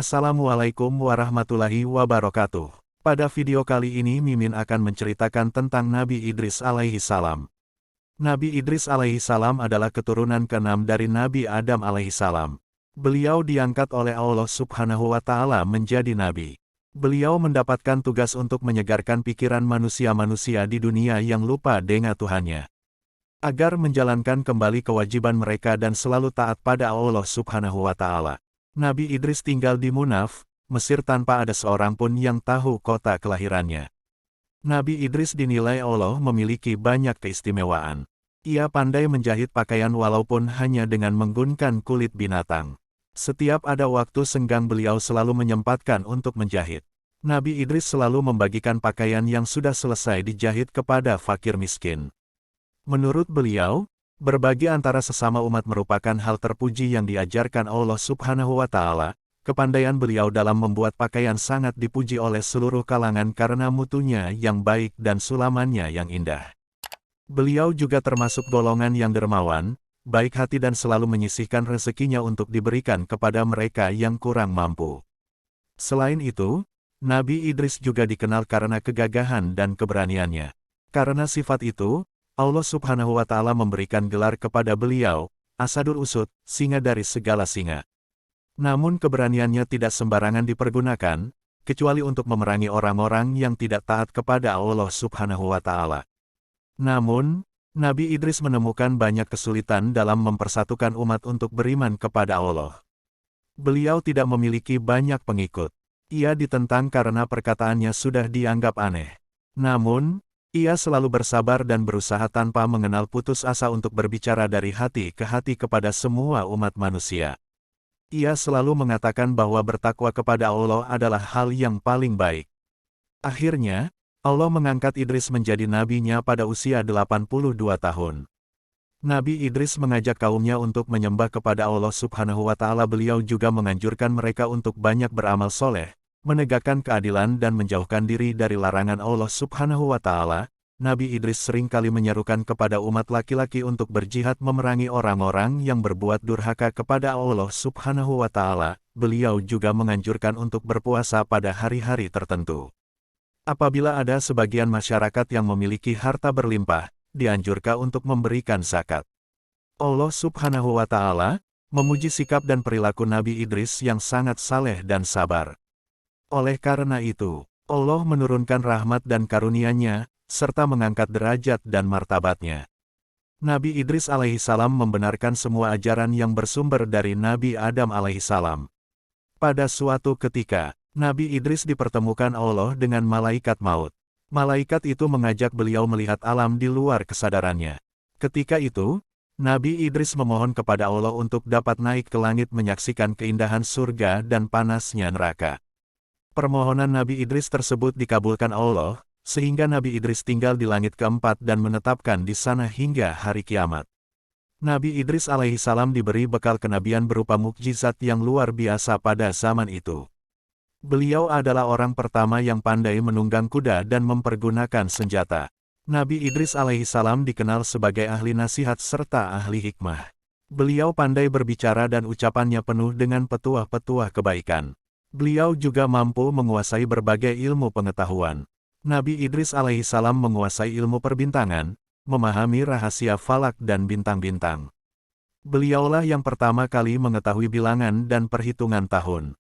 Assalamualaikum warahmatullahi wabarakatuh. Pada video kali ini Mimin akan menceritakan tentang Nabi Idris alaihi salam. Nabi Idris alaihi salam adalah keturunan ke-6 dari Nabi Adam alaihi salam. Beliau diangkat oleh Allah Subhanahu wa Ta'ala menjadi nabi. Beliau mendapatkan tugas untuk menyegarkan pikiran manusia-manusia di dunia yang lupa dengan Tuhannya, agar menjalankan kembali kewajiban mereka dan selalu taat pada Allah Subhanahu wa Ta'ala. Nabi Idris tinggal di Munaf, Mesir tanpa ada seorang pun yang tahu kota kelahirannya. Nabi Idris dinilai Allah memiliki banyak keistimewaan. Ia pandai menjahit pakaian walaupun hanya dengan menggunakan kulit binatang. Setiap ada waktu senggang beliau selalu menyempatkan untuk menjahit. Nabi Idris selalu membagikan pakaian yang sudah selesai dijahit kepada fakir miskin. Menurut beliau, berbagi antara sesama umat merupakan hal terpuji yang diajarkan Allah Subhanahu wa Ta'ala. Kepandaian beliau dalam membuat pakaian sangat dipuji oleh seluruh kalangan karena mutunya yang baik dan sulamannya yang indah. Beliau juga termasuk golongan yang dermawan, baik hati dan selalu menyisihkan rezekinya untuk diberikan kepada mereka yang kurang mampu. Selain itu, Nabi Idris juga dikenal karena kegagahan dan keberaniannya. Karena sifat itu, Allah Subhanahu wa Ta'ala memberikan gelar kepada beliau, Asadul Usud, singa dari segala singa. Namun keberaniannya tidak sembarangan dipergunakan, kecuali untuk memerangi orang-orang yang tidak taat kepada Allah Subhanahu wa Ta'ala. Namun, Nabi Idris menemukan banyak kesulitan dalam mempersatukan umat untuk beriman kepada Allah. Beliau tidak memiliki banyak pengikut. Ia ditentang karena perkataannya sudah dianggap aneh. Namun, ia selalu bersabar dan berusaha tanpa mengenal putus asa untuk berbicara dari hati ke hati kepada semua umat manusia. Ia selalu mengatakan bahwa bertakwa kepada Allah adalah hal yang paling baik. Akhirnya, Allah mengangkat Idris menjadi nabinya pada usia 82 tahun. Nabi Idris mengajak kaumnya untuk menyembah kepada Allah Subhanahu wa Ta'ala. Beliau juga menganjurkan mereka untuk banyak beramal soleh, menegakkan keadilan dan menjauhkan diri dari larangan Allah Subhanahu wa Ta'ala. Nabi Idris seringkali menyerukan kepada umat laki-laki untuk berjihad memerangi orang-orang yang berbuat durhaka kepada Allah Subhanahu wa Ta'ala. Beliau juga menganjurkan untuk berpuasa pada hari-hari tertentu. Apabila ada sebagian masyarakat yang memiliki harta berlimpah, dianjurkan untuk memberikan zakat. Allah Subhanahu wa Ta'ala memuji sikap dan perilaku Nabi Idris yang sangat saleh dan sabar. Oleh karena itu, Allah menurunkan rahmat dan karunia-Nya, serta mengangkat derajat dan martabatnya. Nabi Idris alaihi salam membenarkan semua ajaran yang bersumber dari Nabi Adam alaihi salam. Pada suatu ketika, Nabi Idris dipertemukan Allah dengan malaikat maut. Malaikat itu mengajak beliau melihat alam di luar kesadarannya. Ketika itu, Nabi Idris memohon kepada Allah untuk dapat naik ke langit menyaksikan keindahan surga dan panasnya neraka. Permohonan Nabi Idris tersebut dikabulkan Allah, sehingga Nabi Idris tinggal di langit keempat dan menetapkan di sana hingga hari kiamat. Nabi Idris alaihi salam diberi bekal kenabian berupa mukjizat yang luar biasa pada zaman itu. Beliau adalah orang pertama yang pandai menunggang kuda dan mempergunakan senjata. Nabi Idris alaihi salam dikenal sebagai ahli nasihat serta ahli hikmah. Beliau pandai berbicara dan ucapannya penuh dengan petuah-petuah kebaikan. Beliau juga mampu menguasai berbagai ilmu pengetahuan. Nabi Idris alaihi salam menguasai ilmu perbintangan, memahami rahasia falak dan bintang-bintang. Beliaulah yang pertama kali mengetahui bilangan dan perhitungan tahun.